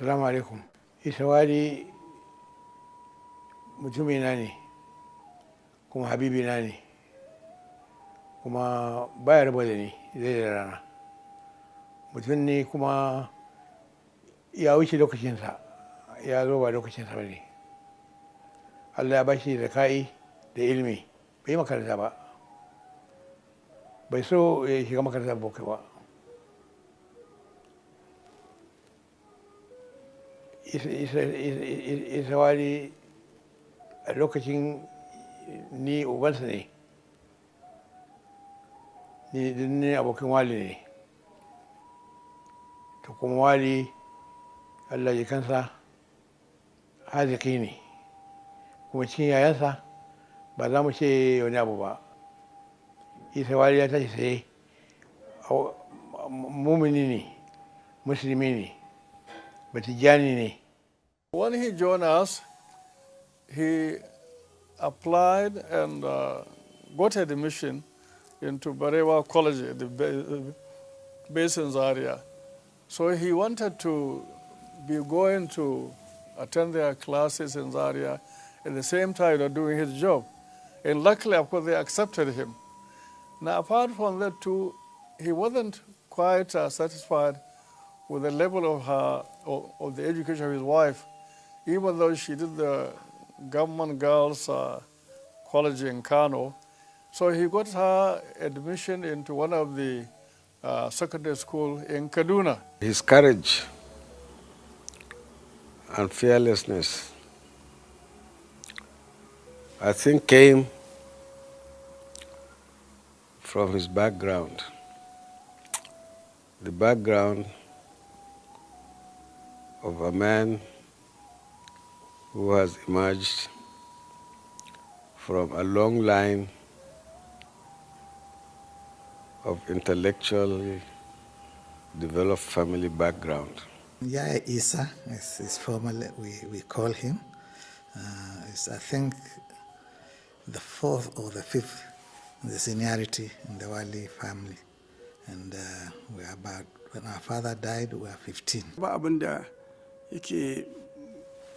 Assalamu alaikum. Isa Wali mutumina ne, kuma habibina ne, kuma baya raba da ni zai da rana. Mutum ne kuma ya wuce lokacinsa, ya zo ba lokacinsa ba ne. Allah ya bashi da ka'i da ilimi, bai makaranta ba, bai so ya shiga makarantar boko ba. Isa Wali a lokacin ni ubansa ne, ni abokin Wali ne. To kuma Wali Allah ya kansa haziki ne, kuma cikin yayansa ba za mu ce wani abu ba. Isa Wali ya tashi tsaye, mumini ne, musulmi ne, batijani ne. When he joined us, he applied and got admission into Barewa College, the Basins area. So he wanted to be going to attend their classes in Zaria at the same time doing his job. And luckily, of course, they accepted him. Now, apart from that too, he wasn't quite satisfied with the level of the education of his wife, even though she did the government girls college in Kano. So he got her admission into one of the secondary school in Kaduna. His courage and fearlessness, I think, came from his background. The background of a man who has emerged from a long line of intellectually developed family background. Yaya Isa is formally we call him. Is I think the fourth or the fifth in the seniority in the Wali family, and we are about, when our father died, we were 15. Ba abin da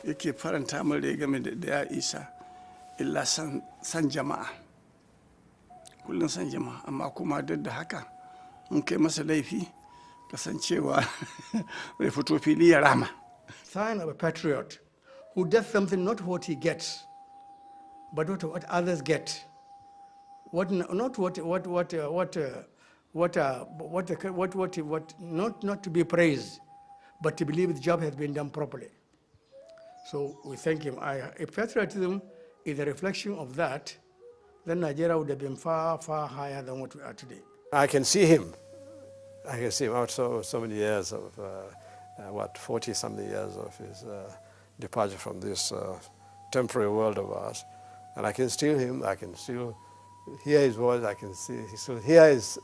yake faranta min rai game da ya Isa illa san jama'a, kullum san jama'a, amma kuma duk da haka mun kai masa laifi kasancewa bai fito fili ya rama. Sign of a patriot who does something not what he gets, but what others get. Not to be praised, but to believe the job has been done properly. So we thank him. If patriotism is a reflection of that, then Nigeria would have been far, far higher than what we are today. I can see him. I can see him after so many years of, 40-something years of his departure from this temporary world of ours. And I can still him, I can still hear his voice, I can still hear his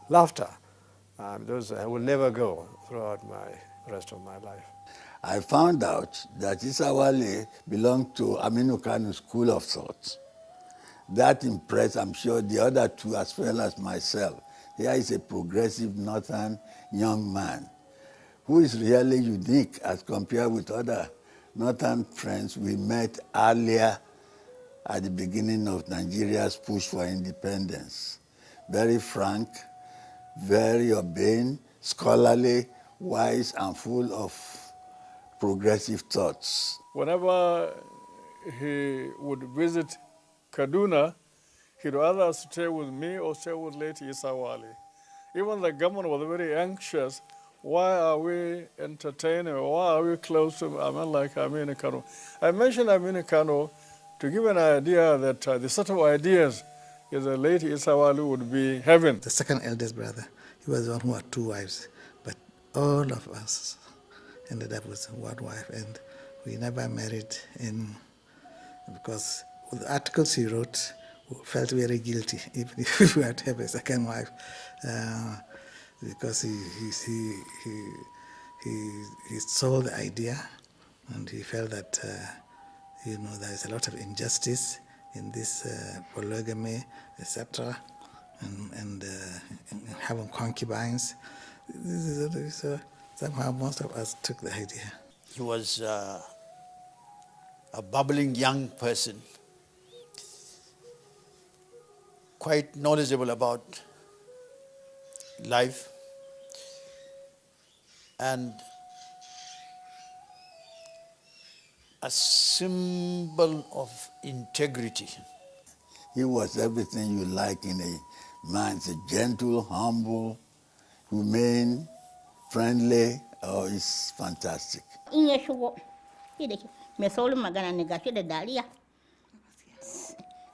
laughter. Those will never go throughout the rest of my life. I found out that Isa Wali belonged to Aminu Kano's school of thought. That impressed, I'm sure, the other two as well as myself. Here is a progressive northern young man who is really unique as compared with other northern friends we met earlier at the beginning of Nigeria's push for independence. Very frank, very urbane, scholarly, wise, and full of progressive thoughts. Whenever he would visit Kaduna, he'd rather stay with me or stay with late Isa Wali. Even the government was very anxious. Why are we entertaining? Why are we close to a man like Aminu Kano? I mentioned Aminu Kano to give an idea that the sort of ideas is the late Isa Wali would be having. The second eldest brother, he was the one who had two wives, but all of us ended up with one wife, and we never married because with the articles he wrote, we felt very guilty even if we had to have a second wife, because he sold the idea, and he felt that there is a lot of injustice in this polygamy, etc., and having concubines. So somehow most of us took the idea. He was a bubbling young person, quite knowledgeable about life, and a symbol of integrity. He was everything you like in a man. He's gentle, humble, humane, friendly. Oh, it's fantastic. In ya shigo, shi da mai saurin magana ne gashi da dariya.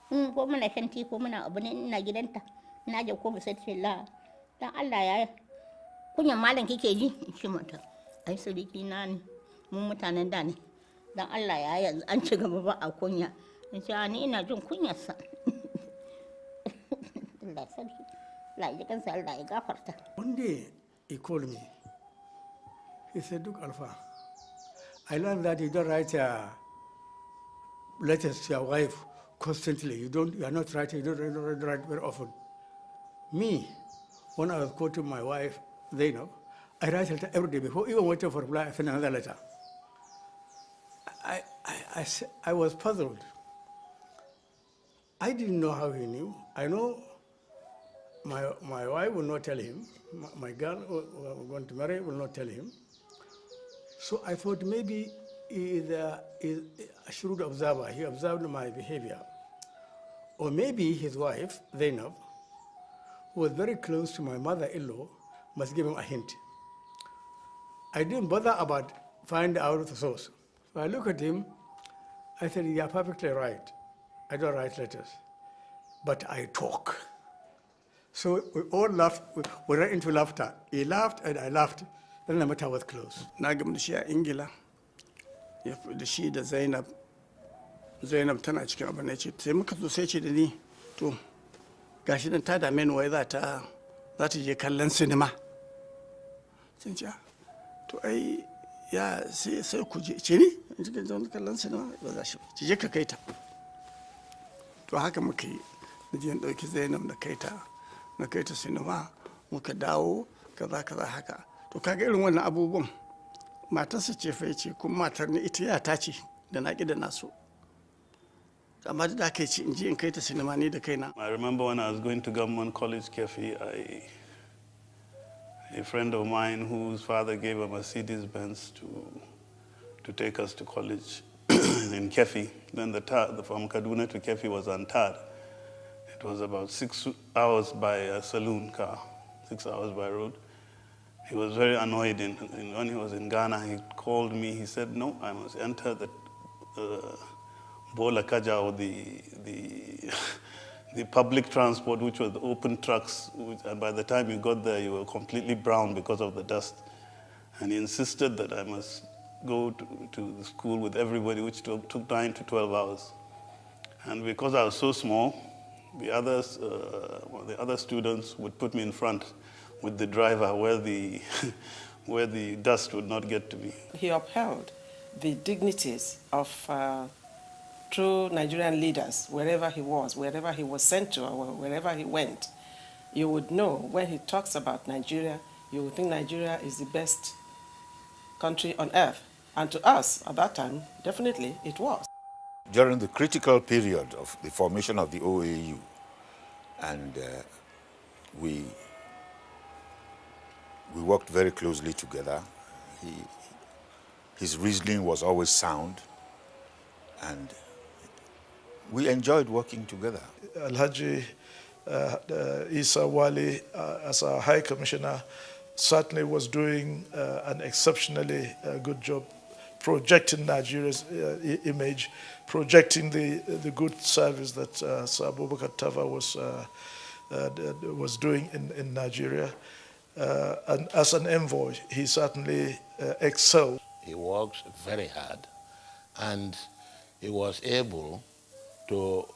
Ko muna shan ti ko muna abu ne ina gidanta. Na je ko bisa ce la. Dan Allah ya kunyan malam kike ji shi mata. Ai sarki na ne. Mun mutanen da ne. Dan Allah ya yanzu an ci gaba ba a kunya. In ce ni ina jin kunyarsa. Allah sarki. Allah ya kansa Allah ya gafarta. One day he called me. He said, "Look, Alpha, I learned that you don't write letters to your wife constantly. You are not writing. You don't write very often. Me, when I was quoting my wife, Zainab, I write a letter every day before even waiting for reply. I send another letter. I was puzzled. I didn't know how he knew. I know my wife will not tell him. My girl who I'm going to marry will not tell him. So I thought maybe he is a shrewd observer. He observed my behavior. Or maybe his wife, Zainab, who was very close to my mother-in-law, must give him a hint. I didn't bother about finding out the source. So I looked at him. I said, "You are perfectly right. I don't write letters, but I talk." So we all laughed. We ran into laughter. He laughed and I laughed. Then the matter was closed. Na gama da shi a Ingila, da shi da Zainab. Zainab tana cikin abu ne ce, sai muka zo sai ce da ni, to, gashi nan ta dame ni wai za ta je kallon sinima. Sun ce, to ai ya sai ku je, ce ni, in ji kan kallon sinima ba za shi ba, ce je ka kai ta. To haka muka yi, na je in ɗauki Zainab na kai ta sinima, muka dawo, kaza haka. To kaga irin wannan abubuwan matarsa ce fa ce kuma matar ne ita ya ta ce da na da na so. Amma da aka ce in ji in kai ta sinima ni da kaina. I remember when I was going to Government College Kefi, a friend of mine whose father gave a Mercedes-Benz to take us to college in Kefi. Then the from Kaduna to Kefi was untarred. It was about 6 hours by a saloon car, 6 hours by road. He was very annoyed. When he was in Ghana, he called me. He said, "No, I must enter the Bola Kaja, or the public transport, which was the open trucks. And by the time you got there, you were completely brown because of the dust." And he insisted that I must go to the school with everybody, which took 9 to 12 hours. And because I was so small, the other students would put me in front with the driver where the dust would not get to me. He upheld the dignities of true Nigerian leaders wherever he was sent to, or wherever he went. You would know when he talks about Nigeria, you would think Nigeria is the best country on earth. And to us, at that time, definitely it was. During the critical period of the formation of the OAU, and we worked very closely together. His reasoning was always sound, and we enjoyed working together. Alhaji Isa Wali, as our High Commissioner, certainly was doing an exceptionally good job projecting Nigeria's image, projecting the good service that Sir Abubakar Tafa was doing in Nigeria. And as an envoy, he certainly excelled. He worked very hard, and he was able to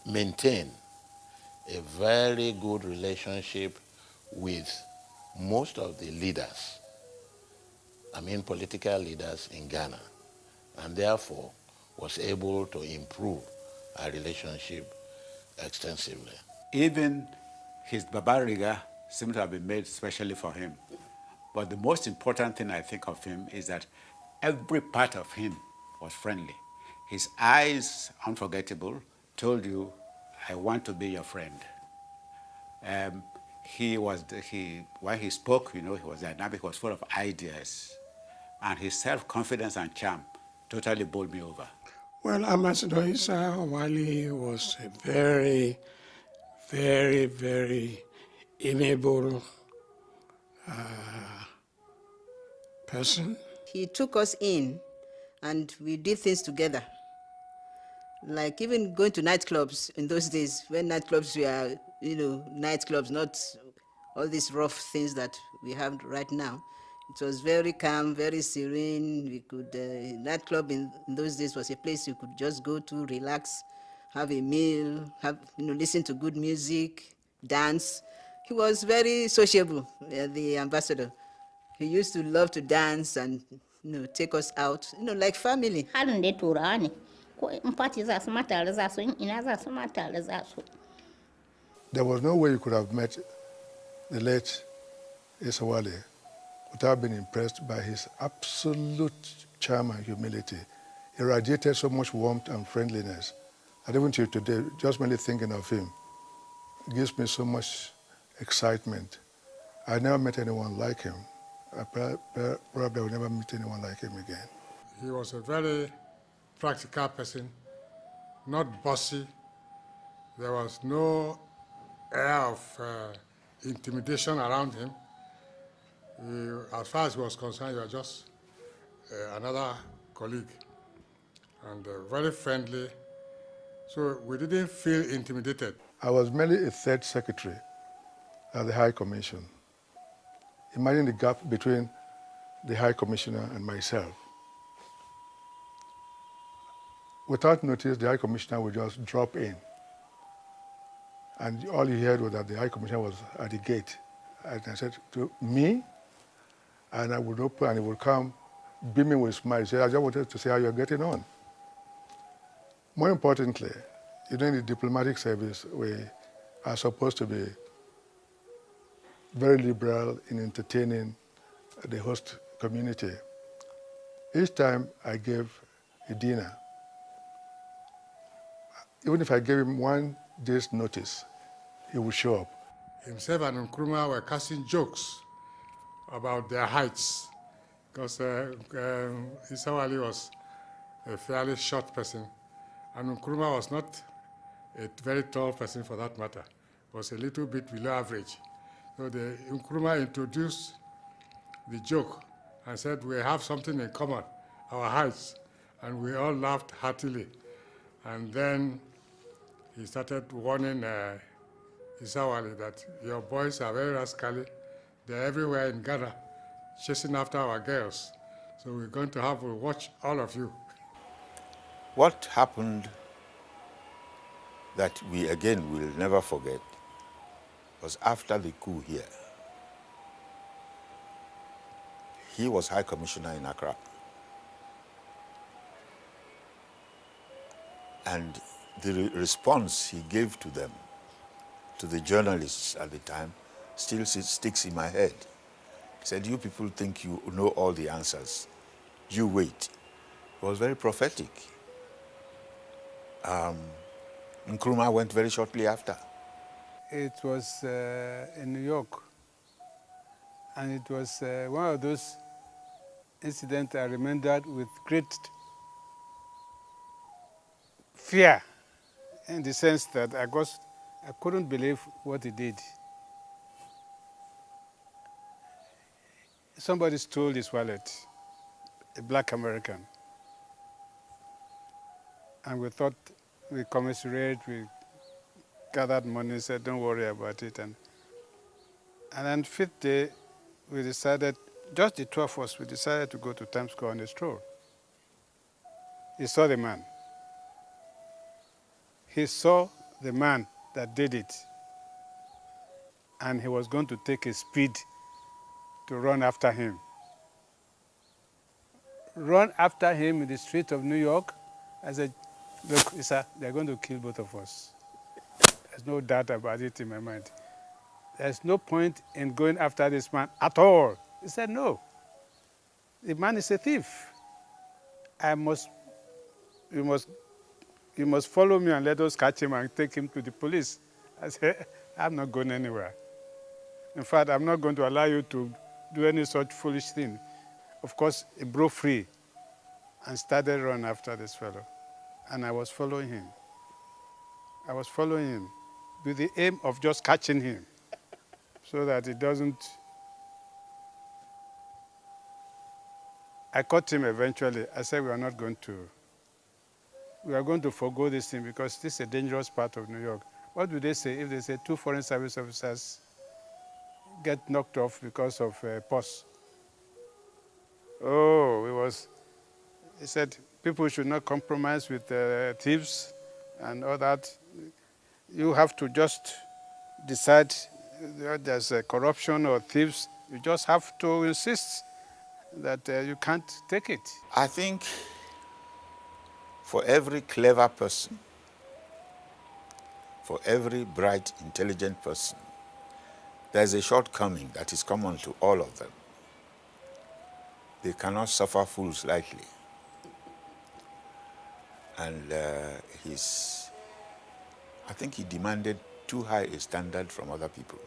maintain a very good relationship with most of the leaders, political leaders in Ghana, and therefore was able to improve our relationship extensively. Even his Babariga seemed to have been made specially for him. But the most important thing I think of him is that Every part of him was friendly. His eyes, unforgettable, told you, I want to be your friend. Um, when he spoke, he was dynamic, he was full of ideas. And his self-confidence and charm totally bowled me over. Well, Ambassador Issa Wali was a very, very, very amiable person. He took us in and we did things together. Like even going to nightclubs in those days, when nightclubs were, nightclubs, not all these rough things that we have right now. It was very calm, very serene. We could, nightclub in those days was a place you could just go to, relax, have a meal, listen to good music, dance. He was very sociable, the ambassador. He used to love to dance and take us out, like family. Halin dai turawa ne, ko in party za su ma tare za su, in ina za su ma tare za su. There was no way you could have met the late Issa Wali without being impressed by his absolute charm and humility. He radiated so much warmth and friendliness. And even till today, just merely thinking of him gives me so much excitement. I never met anyone like him. I probably will never meet anyone like him again. He was a very practical person, not bossy. There was no air of intimidation around him. As far as he was concerned, he was just another colleague, and very friendly. So we didn't feel intimidated. I was merely a third secretary at the High Commission. Imagine the gap between the High Commissioner and myself. Without notice, the High Commissioner would just drop in. And all you heard was that the High Commissioner was at the gate. And I said, to me? And I would open and he would come beaming with smiles. He said, I just wanted to see how you're getting on. More importantly, in the diplomatic service, we are supposed to be very liberal in entertaining the host community. Each time I gave a dinner, even if I gave him 1 day's notice, he would show up. Himself and Nkrumah were casting jokes about their heights, because Issa Wali was a fairly short person, and Nkrumah was not a very tall person for that matter, was a little bit below average. So Nkrumah introduced the joke and said, we have something in common, our heights, and we all laughed heartily. And then he started warning Issa Wali that your boys are very rascally. They're everywhere in Ghana, chasing after our girls. So we're going to have to watch all of you. What happened that we again will never forget was after the coup here. He was High Commissioner in Accra. And the response he gave to them, to the journalists at the time, still sticks in my head. He said, you people think you know all the answers. You wait. It was very prophetic. Nkrumah went very shortly after. It was in New York, and it was one of those incidents I remembered with great fear, in the sense that I couldn't believe what he did. Somebody stole his wallet, a black American, and we thought we commiserate, we gathered money, said don't worry about it, and then 5th day we decided, just the two of us, we decided to go to Times Square on a stroll. He saw the man. He saw the man that did it, and he was going to take a speed to run after him. Run after him in the street of New York. I said, look, Issa, they're going to kill both of us. There's no doubt about it in my mind. There's no point in going after this man at all. He said, no. The man is a thief. you must follow me and let us catch him and take him to the police. I said, I'm not going anywhere. In fact, I'm not going to allow you to do any such foolish thing. Of course, he broke free and started running after this fellow. And I was following him. I was following him with the aim of just catching him so that he doesn't. I caught him eventually. I said, we are going to forgo this thing because this is a dangerous part of New York. What do they say if they say 2 foreign service officers get knocked off because of pause? Oh, he said people should not compromise with thieves and all that. You have to just decide that there's corruption or thieves. You just have to insist that you can't take it. I think for every clever person, for every bright, intelligent person, there's a shortcoming that is common to all of them. They cannot suffer fools lightly. And I think he demanded too high a standard from other people.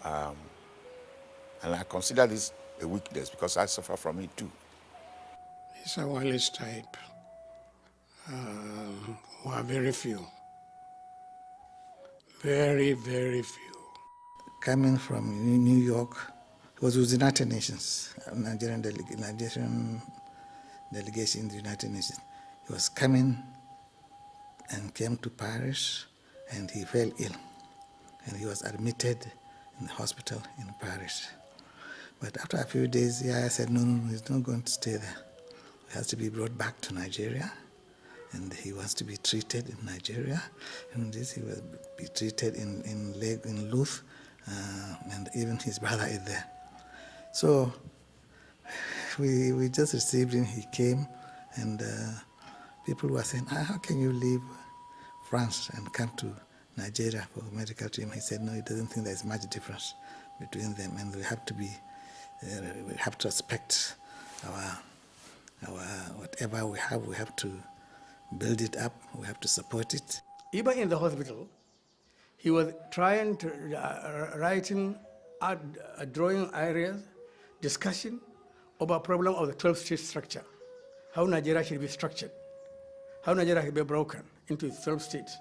And I consider this a weakness because I suffer from it too. He's a Wali's type. Who are very few. Very, very few. Coming from New York, he was with the United Nations, Nigerian delegation in the United Nations. He was coming and came to Paris, and he fell ill. And he was admitted in the hospital in Paris. But after a few days, I said, no, he's not going to stay there. He has to be brought back to Nigeria, and he wants to be treated in Nigeria. And this, he will be treated in Louth, and even his brother is there. So we just received him. He came, and people were saying, how can you leave France and come to Nigeria for medical treatment? He said, no, he doesn't think there's much difference between them, and we have to respect our whatever we have to build it up, we have to support it. Even in the hospital, he was trying to writing drawing areas, discussion about problem of the 12-state structure, how Nigeria should be structured, how Nigeria should be broken into 12 states.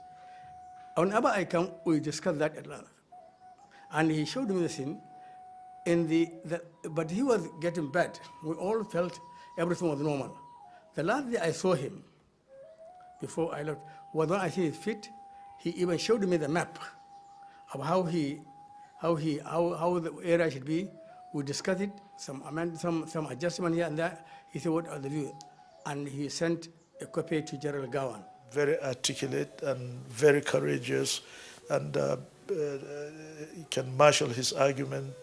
Whenever I come, we discuss that at length. And he showed me the scene, but he was getting bad. We all felt everything was normal. The last day I saw him, before I left, was when I see his feet. He even showed me the map of how the area should be. We discussed it, some adjustment here and there. He said, what are the views? And he sent a copy to General Gawan. Very articulate and very courageous, and he can marshal his argument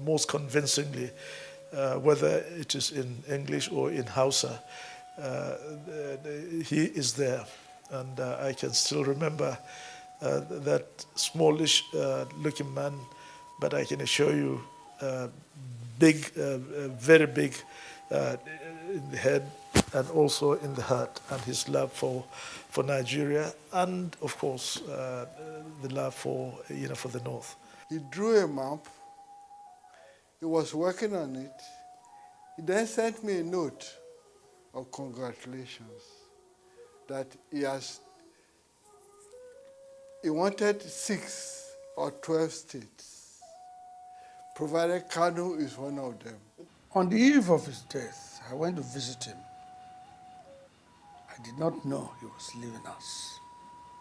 most convincingly, whether it is in English or in Hausa. He is there, and I can still remember that smallish looking man, but I can assure you big, very big in the head and also in the heart, and his love for Nigeria, and of course the love for the North. He drew a map. He was working on it. He then sent me a note of congratulations that he wanted 6 or 12 states, provided Kano is one of them. On the eve of his death, I went to visit him. I did not know he was leaving us.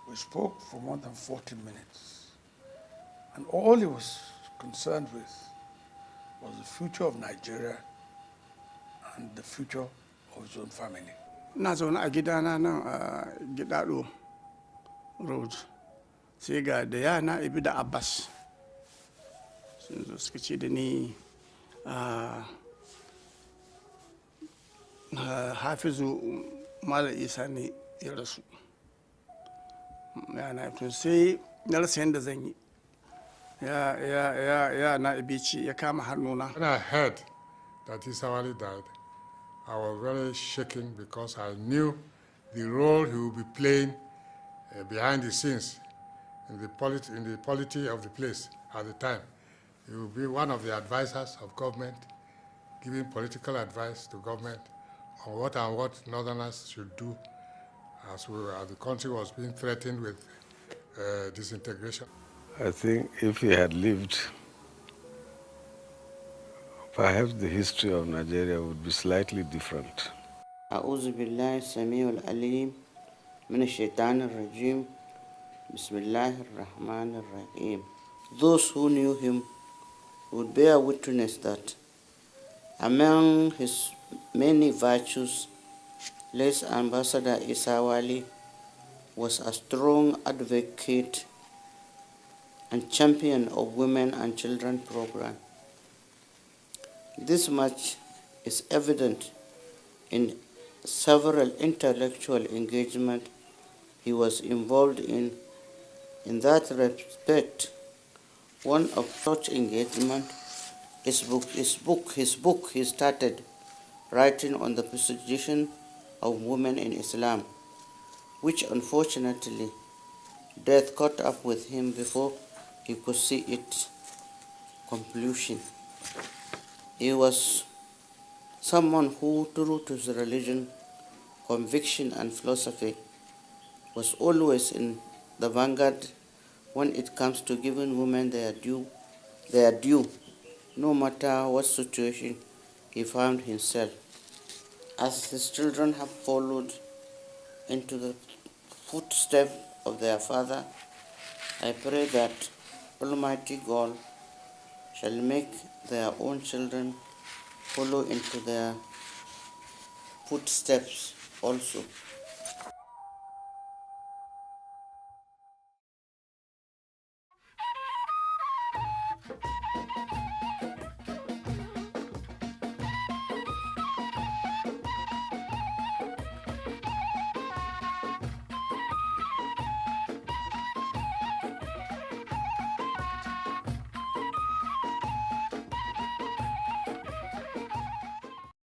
We spoke for more than 40 minutes. And all he was concerned with was the future of Nigeria and the future of his own family. Na zaune a gidana nan a Gidado Road. Sai ga da yana Ibi da Abbas. Sun zo suka ce da ni Hafizu Malam Isa ne ya rasu. Yana tun sai na rasa yadda zan yi. Ya na Ibi ce ya kama hannuna. When I heard that Isa Wali died, I was very shaken because I knew the role he would be playing behind the scenes in the polity of the place at the time. He will be one of the advisors of government, giving political advice to government on what Northerners should do as the country was being threatened with disintegration. I think if he had lived, perhaps the history of Nigeria would be slightly different. أعوذ بالله السميع العليم من الشيطان الرجيم بسم الله الرحمن الرحيم. Those who knew him would bear witness that among his many virtues, late Ambassador Isa Wali was a strong advocate and champion of women and children program. This much is evident in several intellectual engagements he was involved in. In that respect, one of such engagement is his book he started writing on the position of women in Islam, which unfortunately death caught up with him before he could see its conclusion. He was someone who, true to his religion, conviction, and philosophy, was always in the vanguard when it comes to giving women their due, no matter what situation he found himself. As his children have followed into the footsteps of their father, I pray that Almighty God shall make their own children follow into their footsteps also.